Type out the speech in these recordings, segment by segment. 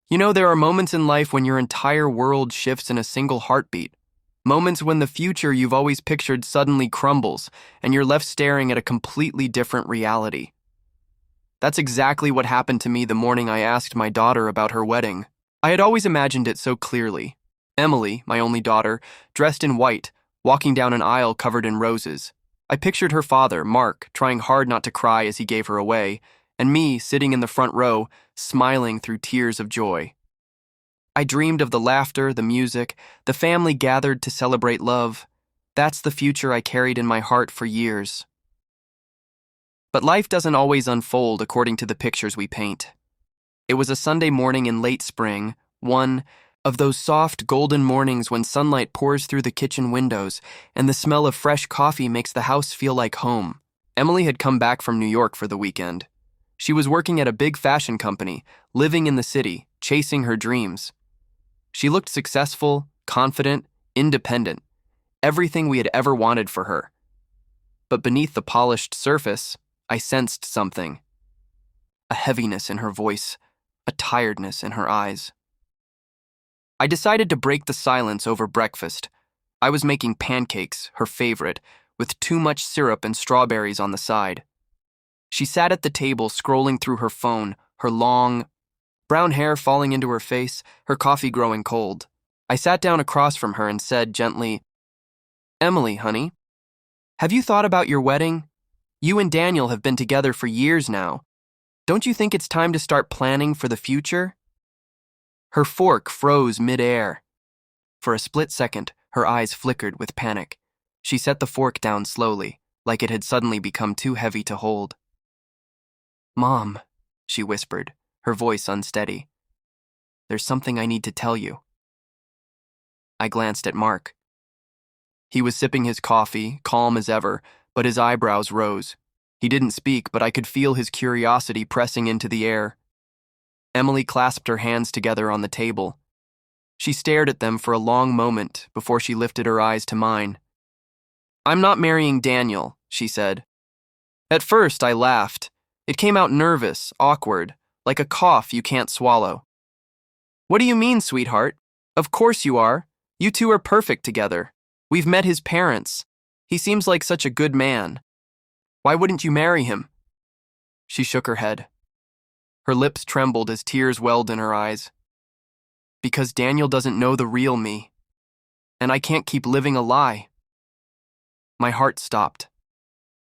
You know, there are moments in life when your entire world shifts in a single heartbeat. Moments when the future you've always pictured suddenly crumbles, and you're left staring at a completely different reality. That's exactly what happened to me the morning I asked my daughter about her wedding. I had always imagined it so clearly. Emily, my only daughter, dressed in white, walking down an aisle covered in roses. I pictured her father, Mark, trying hard not to cry as he gave her away, and me sitting in the front row, smiling through tears of joy. I dreamed of the laughter, the music, the family gathered to celebrate love. That's the future I carried in my heart for years. But life doesn't always unfold according to the pictures we paint. It was a Sunday morning in late spring, one of those soft, golden mornings when sunlight pours through the kitchen windows and the smell of fresh coffee makes the house feel like home. Emily had come back from New York for the weekend. She was working at a big fashion company, living in the city, chasing her dreams. She looked successful, confident, independent, everything we had ever wanted for her. But beneath the polished surface, I sensed something. A heaviness in her voice, a tiredness in her eyes. I decided to break the silence over breakfast. I was making pancakes, her favorite, with too much syrup and strawberries on the side. She sat at the table scrolling through her phone, her long, brown hair falling into her face, her coffee growing cold. I sat down across from her and said gently, "Emily, honey, have you thought about your wedding? You and Daniel have been together for years now. Don't you think it's time to start planning for the future?" Her fork froze mid-air. For a split second, her eyes flickered with panic. She set the fork down slowly, like it had suddenly become too heavy to hold. "Mom," she whispered, her voice unsteady. "There's something I need to tell you." I glanced at Mark. He was sipping his coffee, calm as ever, but his eyebrows rose. He didn't speak, but I could feel his curiosity pressing into the air. Emily clasped her hands together on the table. She stared at them for a long moment before she lifted her eyes to mine. "I'm not marrying Daniel," she said. At first, I laughed. It came out nervous, awkward, like a cough you can't swallow. "What do you mean, sweetheart? Of course you are. You two are perfect together. We've met his parents. He seems like such a good man. Why wouldn't you marry him?" She shook her head. Her lips trembled as tears welled in her eyes. "Because Daniel doesn't know the real me, and I can't keep living a lie." My heart stopped.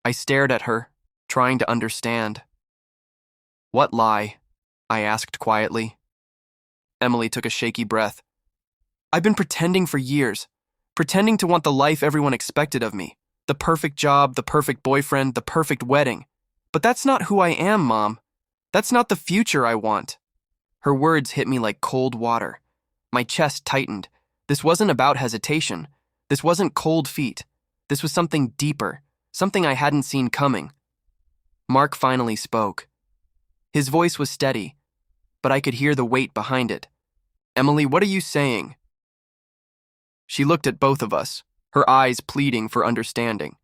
I stared at her, trying to understand. "What lie?" I asked quietly. Emily took a shaky breath. "I've been pretending for years, pretending to want the life everyone expected of me. The perfect job, the perfect boyfriend, the perfect wedding. But that's not who I am, Mom. That's not the future I want." Her words hit me like cold water. My chest tightened. This wasn't about hesitation. This wasn't cold feet. This was something deeper, something I hadn't seen coming. Mark finally spoke. His voice was steady, but I could hear the weight behind it. "Emily, what are you saying?" She looked at both of us, her eyes pleading for understanding.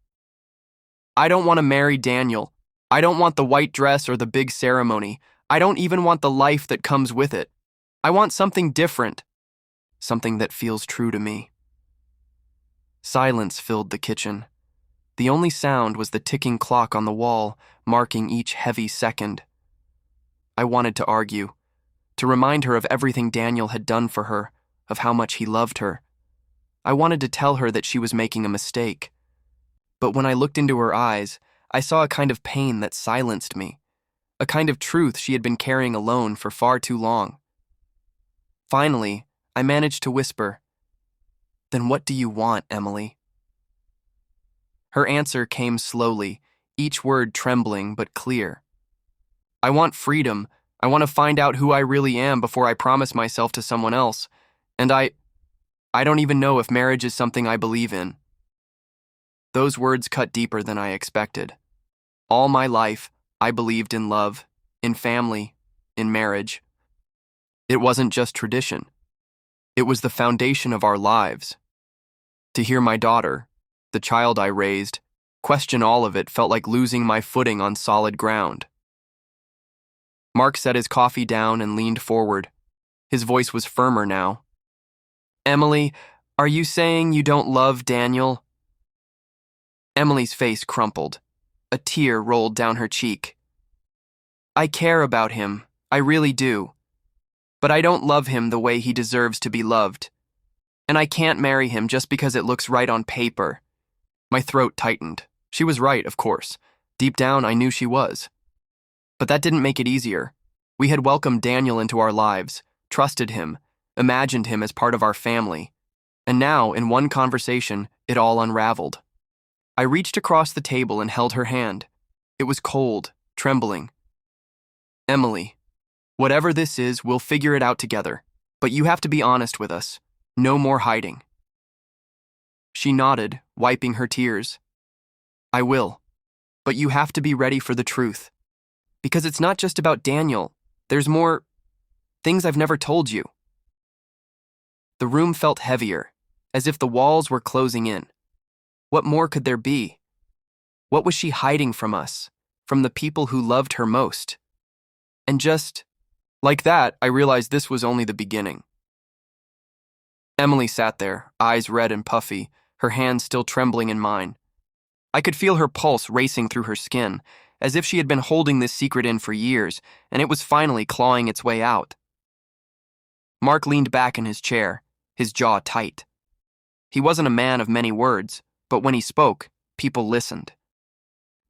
"I don't want to marry Daniel. I don't want the white dress or the big ceremony. I don't even want the life that comes with it. I want something different, something that feels true to me." Silence filled the kitchen. The only sound was the ticking clock on the wall, marking each heavy second. I wanted to argue, to remind her of everything Daniel had done for her, of how much he loved her. I wanted to tell her that she was making a mistake. But when I looked into her eyes, I saw a kind of pain that silenced me, a kind of truth she had been carrying alone for far too long. Finally, I managed to whisper, "Then what do you want, Emily?" Her answer came slowly, each word trembling but clear. "I want freedom. I want to find out who I really am before I promise myself to someone else. And I don't even know if marriage is something I believe in." Those words cut deeper than I expected. All my life, I believed in love, in family, in marriage. It wasn't just tradition. It was the foundation of our lives. To hear my daughter, the child I raised, question all of it felt like losing my footing on solid ground. Mark set his coffee down and leaned forward. His voice was firmer now. Emily, are you saying you don't love Daniel? Emily's face crumpled. A tear rolled down her cheek. I care about him, I really do. But I don't love him the way he deserves to be loved. And I can't marry him just because it looks right on paper. My throat tightened. She was right, of course. Deep down, I knew she was. But that didn't make it easier. We had welcomed Daniel into our lives, trusted him, imagined him as part of our family. And now, in one conversation, it all unraveled. I reached across the table and held her hand. It was cold, trembling. Emily, whatever this is, we'll figure it out together. But you have to be honest with us. No more hiding. She nodded, wiping her tears. I will. But you have to be ready for the truth. Because it's not just about Daniel. There's more things I've never told you. The room felt heavier, as if the walls were closing in. What more could there be? What was she hiding from us, from the people who loved her most? And just like that, I realized this was only the beginning. Emily sat there, eyes red and puffy, her hands still trembling in mine. I could feel her pulse racing through her skin, as if she had been holding this secret in for years, and it was finally clawing its way out. Mark leaned back in his chair, his jaw tight. He wasn't a man of many words, but when he spoke, people listened.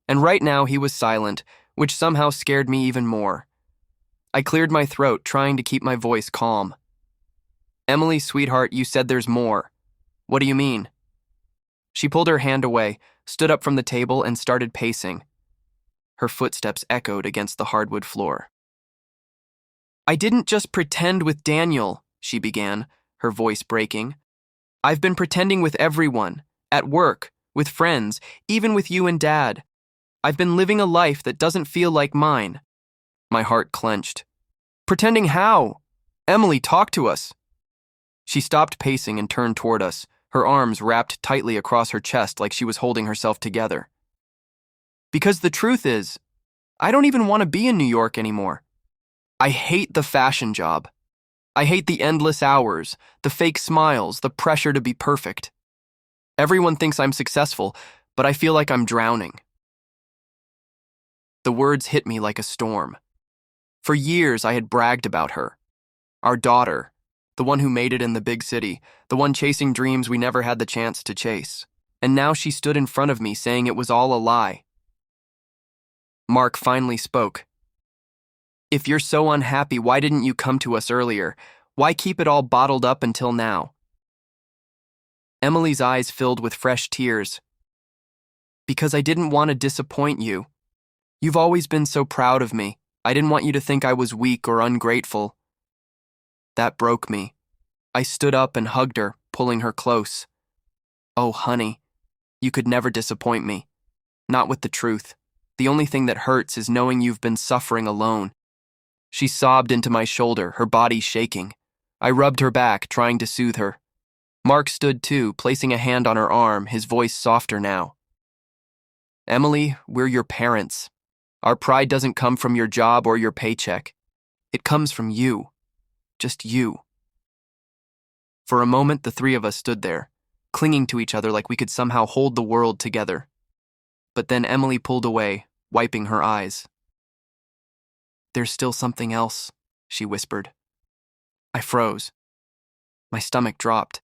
And right now he was silent, which somehow scared me even more. I cleared my throat, trying to keep my voice calm. Emily, sweetheart, you said there's more. What do you mean? She pulled her hand away, stood up from the table, and started pacing. Her footsteps echoed against the hardwood floor. I didn't just pretend with Daniel, she began, her voice breaking. I've been pretending with everyone, at work, with friends, even with you and Dad. I've been living a life that doesn't feel like mine. My heart clenched. Pretending how? Emily, talk to us. She stopped pacing and turned toward us, her arms wrapped tightly across her chest like she was holding herself together. Because the truth is, I don't even want to be in New York anymore. I hate the fashion job. I hate the endless hours, the fake smiles, the pressure to be perfect. Everyone thinks I'm successful, but I feel like I'm drowning. The words hit me like a storm. For years, I had bragged about her. Our daughter, the one who made it in the big city, the one chasing dreams we never had the chance to chase. And now she stood in front of me saying it was all a lie. Mark finally spoke. If you're so unhappy, why didn't you come to us earlier? Why keep it all bottled up until now? Emily's eyes filled with fresh tears. Because I didn't want to disappoint you. You've always been so proud of me. I didn't want you to think I was weak or ungrateful. That broke me. I stood up and hugged her, pulling her close. Oh, honey, you could never disappoint me. Not with the truth. The only thing that hurts is knowing you've been suffering alone. She sobbed into my shoulder, her body shaking. I rubbed her back, trying to soothe her. Mark stood too, placing a hand on her arm, his voice softer now. Emily, we're your parents. Our pride doesn't come from your job or your paycheck. It comes from you. Just you. For a moment, the three of us stood there, clinging to each other like we could somehow hold the world together. But then Emily pulled away, wiping her eyes. There's still something else, she whispered. I froze. My stomach dropped.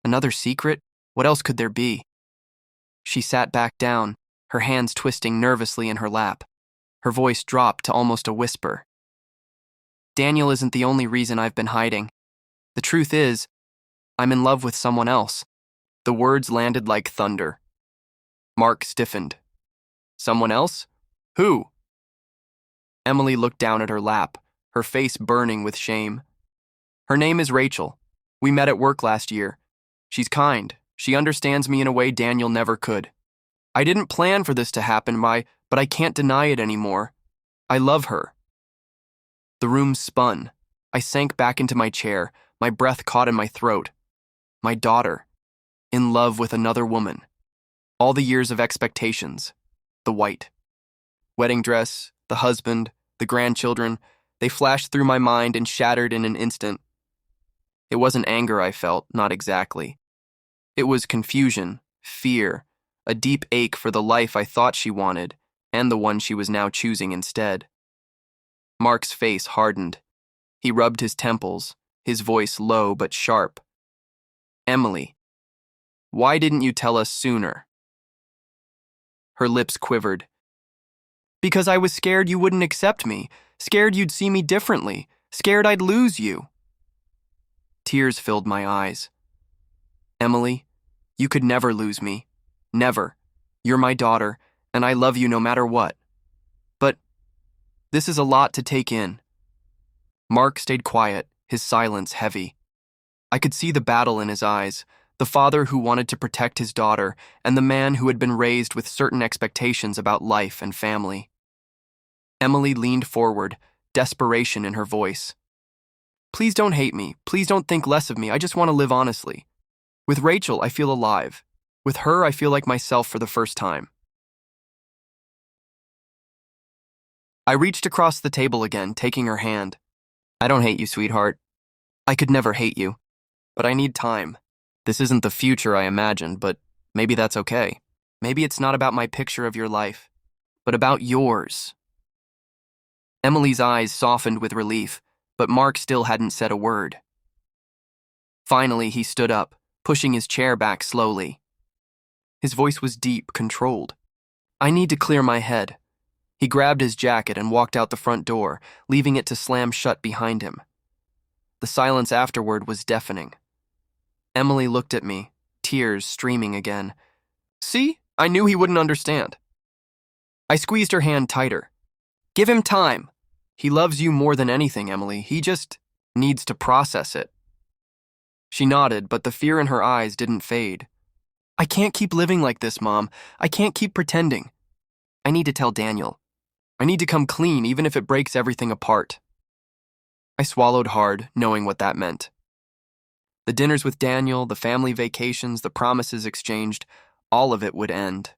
Another secret? What else could there be? She sat back down, her hands twisting nervously in her lap. Her voice dropped to almost a whisper. Daniel isn't the only reason I've been hiding. The truth is, I'm in love with someone else. The words landed like thunder. Mark stiffened. Someone else? Who? Emily looked down at her lap, her face burning with shame. Her name is Rachel. We met at work last year. She's kind. She understands me in a way Daniel never could. I didn't plan for this to happen, but I can't deny it anymore. I love her. The room spun. I sank back into my chair, my breath caught in my throat. My daughter. In love with another woman. All the years of expectations. The white. Wedding dress, the husband, the grandchildren, they flashed through my mind and shattered in an instant, It wasn't anger I felt, not exactly. It was confusion, fear, a deep ache for the life I thought she wanted, and the one she was now choosing instead. Mark's face hardened. He rubbed his temples, his voice low but sharp. Emily, why didn't you tell us sooner? Her lips quivered. Because I was scared you wouldn't accept me, scared you'd see me differently, scared I'd lose you. Tears filled my eyes. Emily, you could never lose me. Never. You're my daughter, and I love you no matter what. But this is a lot to take in. Mark stayed quiet, his silence heavy. I could see the battle in his eyes, the father who wanted to protect his daughter, and the man who had been raised with certain expectations about life and family. Emily leaned forward, desperation in her voice. Please don't hate me. Please don't think less of me. I just want to live honestly. With Rachel, I feel alive. With her, I feel like myself for the first time. I reached across the table again, taking her hand. I don't hate you, sweetheart. I could never hate you. But I need time. This isn't the future I imagined, but maybe that's okay. Maybe it's not about my picture of your life, but about yours. Emily's eyes softened with relief, but Mark still hadn't said a word. Finally, he stood up, pushing his chair back slowly. His voice was deep, controlled. I need to clear my head. He grabbed his jacket and walked out the front door, leaving it to slam shut behind him. The silence afterward was deafening. Emily looked at me, tears streaming again. See? I knew he wouldn't understand. I squeezed her hand tighter. Give him time. He loves you more than anything, Emily. He just needs to process it. She nodded, but the fear in her eyes didn't fade. I can't keep living like this, Mom. I can't keep pretending. I need to tell Daniel. I need to come clean, even if it breaks everything apart. I swallowed hard, knowing what that meant. The dinners with Daniel, the family vacations, the promises exchanged, all of it would end.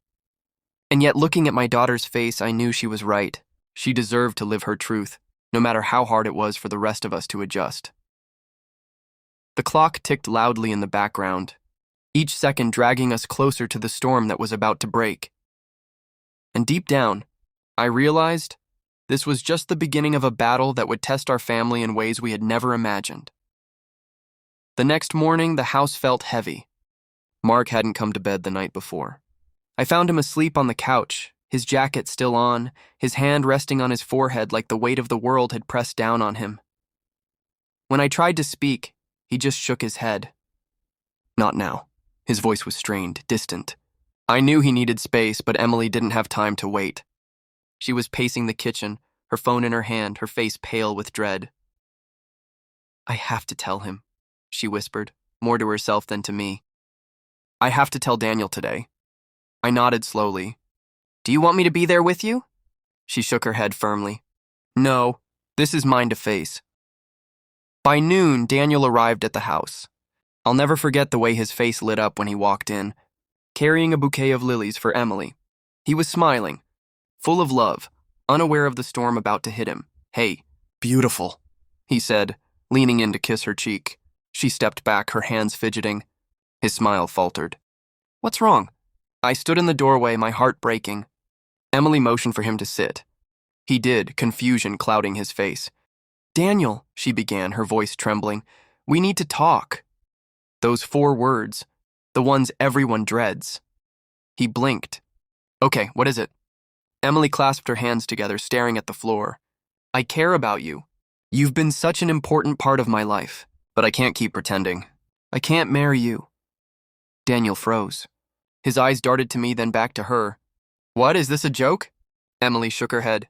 And yet, looking at my daughter's face, I knew she was right. She deserved to live her truth, no matter how hard it was for the rest of us to adjust. The clock ticked loudly in the background, each second dragging us closer to the storm that was about to break. And deep down, I realized this was just the beginning of a battle that would test our family in ways we had never imagined. The next morning, the house felt heavy. Mark hadn't come to bed the night before. I found him asleep on the couch, his jacket still on, his hand resting on his forehead like the weight of the world had pressed down on him. When I tried to speak, he just shook his head. Not now. His voice was strained, distant. I knew he needed space, but Emily didn't have time to wait. She was pacing the kitchen, her phone in her hand, her face pale with dread. I have to tell him, she whispered, more to herself than to me. I have to tell Daniel today. I nodded slowly. Do you want me to be there with you? She shook her head firmly. No, this is mine to face. By noon, Daniel arrived at the house. I'll never forget the way his face lit up when he walked in, carrying a bouquet of lilies for Emily. He was smiling, full of love, unaware of the storm about to hit him. Hey, beautiful, he said, leaning in to kiss her cheek. She stepped back, her hands fidgeting. His smile faltered. What's wrong? I stood in the doorway, my heart breaking. Emily motioned for him to sit. He did, confusion clouding his face. Daniel, she began, her voice trembling, we need to talk. Those 4 words, the ones everyone dreads. He blinked. Okay, what is it? Emily clasped her hands together, staring at the floor. I care about you. You've been such an important part of my life, but I can't keep pretending. I can't marry you. Daniel froze. His eyes darted to me, then back to her. What, is this a joke? Emily shook her head.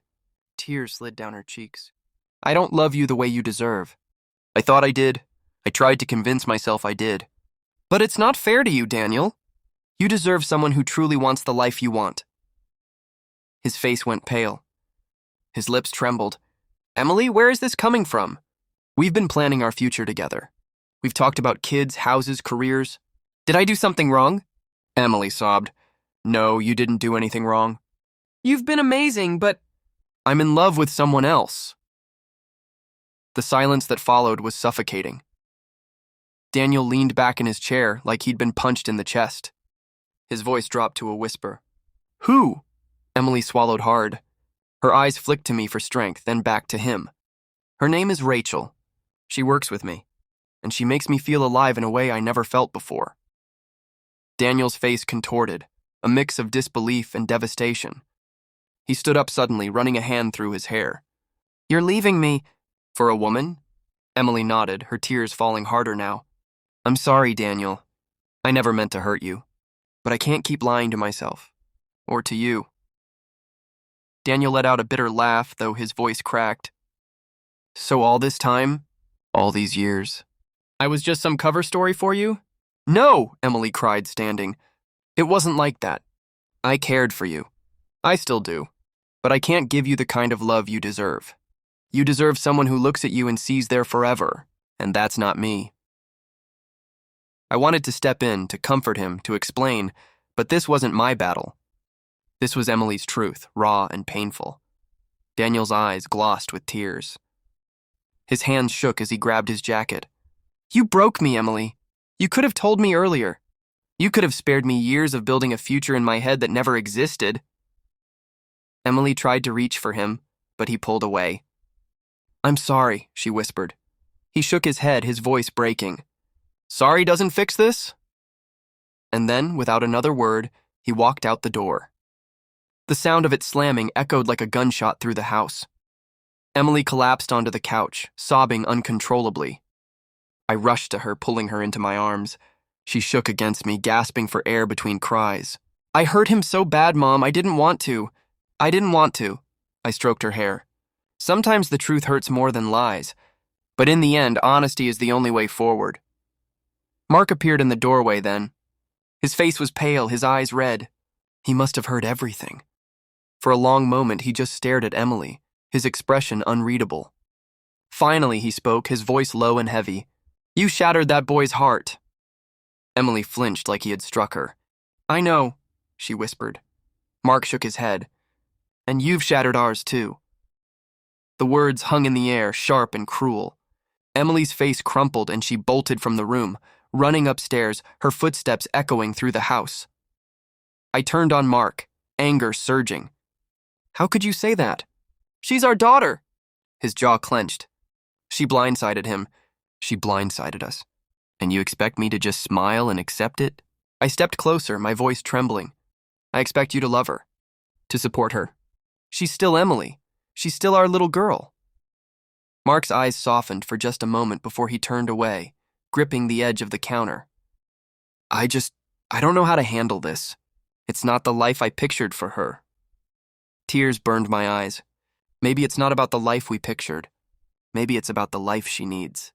Tears slid down her cheeks. I don't love you the way you deserve. I thought I did. I tried to convince myself I did. But it's not fair to you, Daniel. You deserve someone who truly wants the life you want. His face went pale. His lips trembled. Emily, where is this coming from? We've been planning our future together. We've talked about kids, houses, careers. Did I do something wrong? Emily sobbed. No, you didn't do anything wrong. You've been amazing, but I'm in love with someone else. The silence that followed was suffocating. Daniel leaned back in his chair like he'd been punched in the chest. His voice dropped to a whisper. Who? Emily swallowed hard. Her eyes flicked to me for strength, then back to him. Her name is Rachel. She works with me, and she makes me feel alive in a way I never felt before. Daniel's face contorted, a mix of disbelief and devastation. He stood up suddenly, running a hand through his hair. You're leaving me for a woman? Emily nodded, her tears falling harder now. I'm sorry, Daniel. I never meant to hurt you, but I can't keep lying to myself, or to you. Daniel let out a bitter laugh, though his voice cracked. So all this time, all these years, I was just some cover story for you? No, Emily cried, standing. It wasn't like that. I cared for you. I still do. But I can't give you the kind of love you deserve. You deserve someone who looks at you and sees there forever, and that's not me. I wanted to step in, to comfort him, to explain, but this wasn't my battle. This was Emily's truth, raw and painful. Daniel's eyes glossed with tears. His hands shook as he grabbed his jacket. You broke me, Emily. You could have told me earlier. You could have spared me years of building a future in my head that never existed. Emily tried to reach for him, but he pulled away. I'm sorry, she whispered. He shook his head, his voice breaking. Sorry doesn't fix this? And then, without another word, he walked out the door. The sound of it slamming echoed like a gunshot through the house. Emily collapsed onto the couch, sobbing uncontrollably. I rushed to her, pulling her into my arms. She shook against me, gasping for air between cries. I hurt him so bad, Mom, I didn't want to. I stroked her hair. Sometimes the truth hurts more than lies, but in the end, honesty is the only way forward. Mark appeared in the doorway then. His face was pale, his eyes red. He must have heard everything. For a long moment, he just stared at Emily, his expression unreadable. Finally, he spoke, his voice low and heavy. You shattered that boy's heart. Emily flinched like he had struck her. I know, she whispered. Mark shook his head. And you've shattered ours too. The words hung in the air, sharp and cruel. Emily's face crumpled and she bolted from the room, running upstairs, her footsteps echoing through the house. I turned on Mark, anger surging. How could you say that? She's our daughter. His jaw clenched. She blindsided him. She blindsided us. And you expect me to just smile and accept it? I stepped closer, my voice trembling. I expect you to love her, to support her. She's still Emily. She's still our little girl. Mark's eyes softened for just a moment before he turned away, gripping the edge of the counter. I don't know how to handle this. It's not the life I pictured for her. Tears burned my eyes. Maybe it's not about the life we pictured. Maybe it's about the life she needs.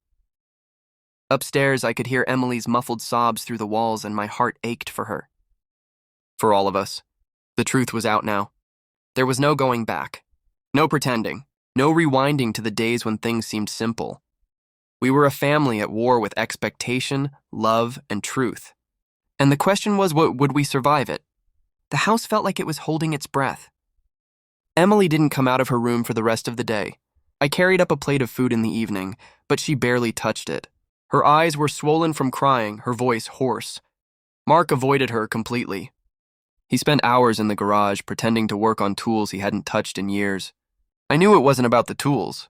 Upstairs, I could hear Emily's muffled sobs through the walls and my heart ached for her. For all of us. The truth was out now. There was no going back. No pretending. No rewinding to the days when things seemed simple. We were a family at war with expectation, love, and truth. And the question was, would we survive it? The house felt like it was holding its breath. Emily didn't come out of her room for the rest of the day. I carried up a plate of food in the evening, but she barely touched it. Her eyes were swollen from crying, her voice hoarse. Mark avoided her completely. He spent hours in the garage pretending to work on tools he hadn't touched in years. I knew it wasn't about the tools.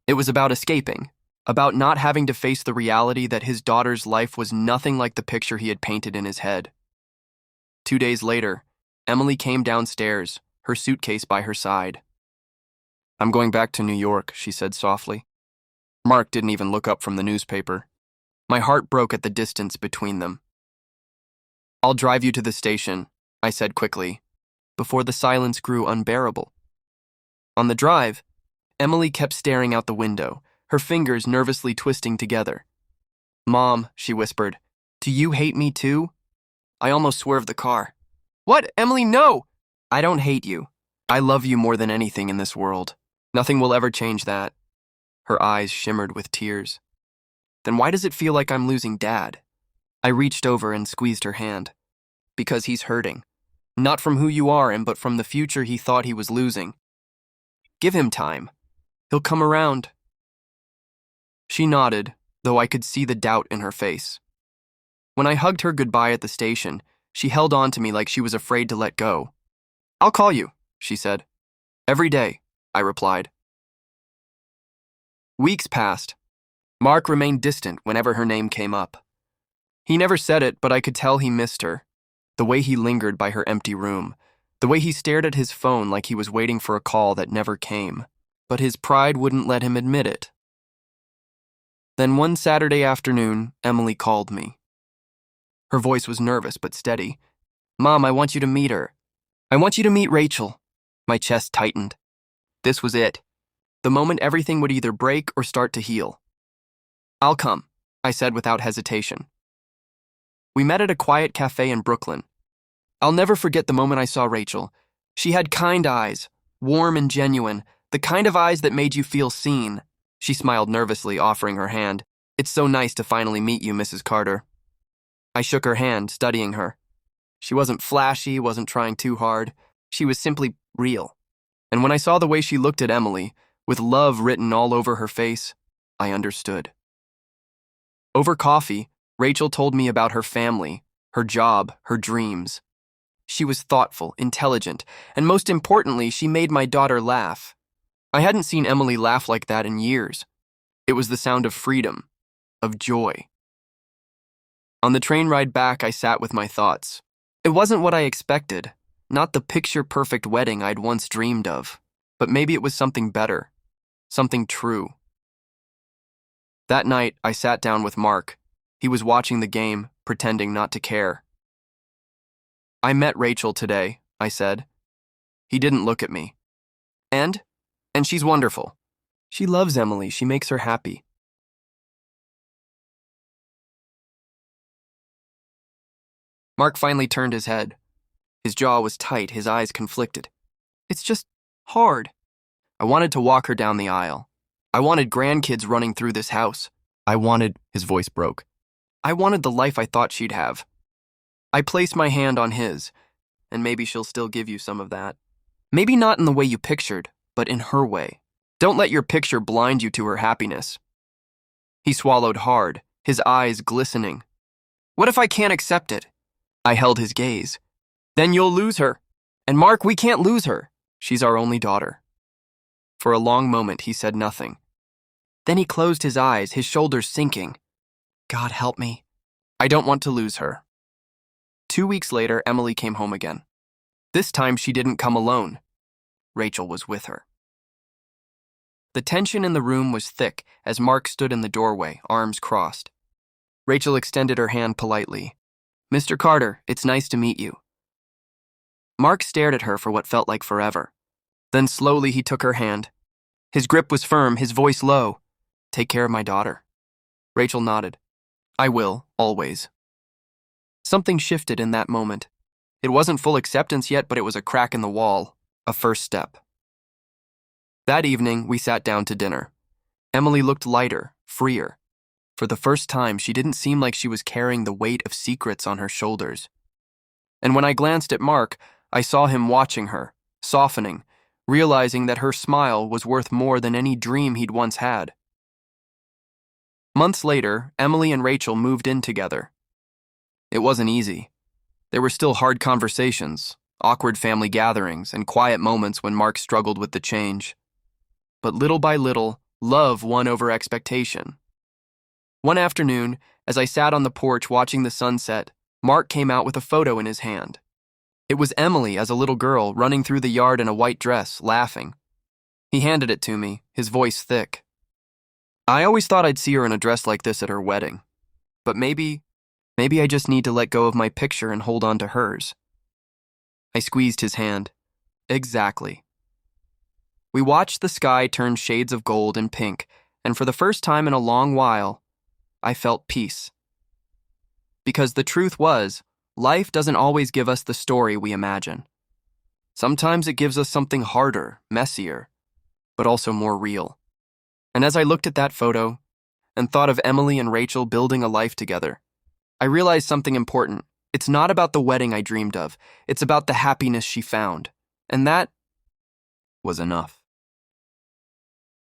It was about escaping, about not having to face the reality that his daughter's life was nothing like the picture he had painted in his head. 2 days later, Emily came downstairs, her suitcase by her side. I'm going back to New York, she said softly. Mark didn't even look up from the newspaper. My heart broke at the distance between them. I'll drive you to the station, I said quickly, before the silence grew unbearable. On the drive, Emily kept staring out the window, her fingers nervously twisting together. Mom, she whispered, do you hate me too? I almost swerved the car. What? Emily, no! I don't hate you. I love you more than anything in this world. Nothing will ever change that. Her eyes shimmered with tears. Then why does it feel like I'm losing Dad? I reached over and squeezed her hand. Because he's hurting. Not from who you are, but from the future he thought he was losing. Give him time. He'll come around. She nodded, though I could see the doubt in her face. When I hugged her goodbye at the station, she held on to me like she was afraid to let go. "I'll call you," she said. "Every day," I replied. Weeks passed. Mark remained distant whenever her name came up. He never said it, but I could tell he missed her. The way he lingered by her empty room, the way he stared at his phone like he was waiting for a call that never came. But his pride wouldn't let him admit it. Then one Saturday afternoon, Emily called me. Her voice was nervous but steady. "Mom, I want you to meet her. I want you to meet Rachel." My chest tightened. This was it. The moment everything would either break or start to heal. "I'll come," I said without hesitation. We met at a quiet cafe in Brooklyn. I'll never forget the moment I saw Rachel. She had kind eyes, warm and genuine, the kind of eyes that made you feel seen. She smiled nervously, offering her hand. "It's so nice to finally meet you, Mrs. Carter." I shook her hand, studying her. She wasn't flashy, wasn't trying too hard. She was simply real. And when I saw the way she looked at Emily, with love written all over her face, I understood. Over coffee, Rachel told me about her family, her job, her dreams. She was thoughtful, intelligent, and most importantly, she made my daughter laugh. I hadn't seen Emily laugh like that in years. It was the sound of freedom, of joy. On the train ride back, I sat with my thoughts. It wasn't what I expected, not the picture-perfect wedding I'd once dreamed of, but maybe it was something better, something true. That night, I sat down with Mark. He was watching the game, pretending not to care. "I met Rachel today," I said. He didn't look at me. And she's wonderful. She loves Emily. She makes her happy." Mark finally turned his head. His jaw was tight, his eyes conflicted. "It's just hard." I wanted to walk her down the aisle. I wanted grandkids running through this house. His voice broke. I wanted the life I thought she'd have. I placed my hand on his, and maybe she'll still give you some of that. Maybe not in the way you pictured, but in her way. Don't let your picture blind you to her happiness. He swallowed hard, his eyes glistening. "What if I can't accept it?" I held his gaze. "Then you'll lose her. And Mark, we can't lose her. She's our only daughter." For a long moment, he said nothing. Then he closed his eyes, his shoulders sinking. "God help me. I don't want to lose her." 2 weeks later, Emily came home again. This time, she didn't come alone. Rachel was with her. The tension in the room was thick as Mark stood in the doorway, arms crossed. Rachel extended her hand politely. "Mr. Carter, it's nice to meet you." Mark stared at her for what felt like forever. Then slowly he took her hand. His grip was firm, his voice low. "Take care of my daughter." Rachel nodded. "I will, always." Something shifted in that moment. It wasn't full acceptance yet, but it was a crack in the wall, a first step. That evening, we sat down to dinner. Emily looked lighter, freer. For the first time, she didn't seem like she was carrying the weight of secrets on her shoulders. And when I glanced at Mark, I saw him watching her, softening, realizing that her smile was worth more than any dream he'd once had. Months later, Emily and Rachel moved in together. It wasn't easy. There were still hard conversations, awkward family gatherings, and quiet moments when Mark struggled with the change. But little by little, love won over expectation. One afternoon, as I sat on the porch watching the sunset, Mark came out with a photo in his hand. It was Emily as a little girl running through the yard in a white dress, laughing. He handed it to me, his voice thick. "I always thought I'd see her in a dress like this at her wedding. But maybe I just need to let go of my picture and hold on to hers." I squeezed his hand. "Exactly." We watched the sky turn shades of gold and pink, and for the first time in a long while, I felt peace. Because the truth was, life doesn't always give us the story we imagine. Sometimes it gives us something harder, messier, but also more real. And as I looked at that photo and thought of Emily and Rachel building a life together, I realized something important. It's not about the wedding I dreamed of. It's about the happiness she found. And that was enough.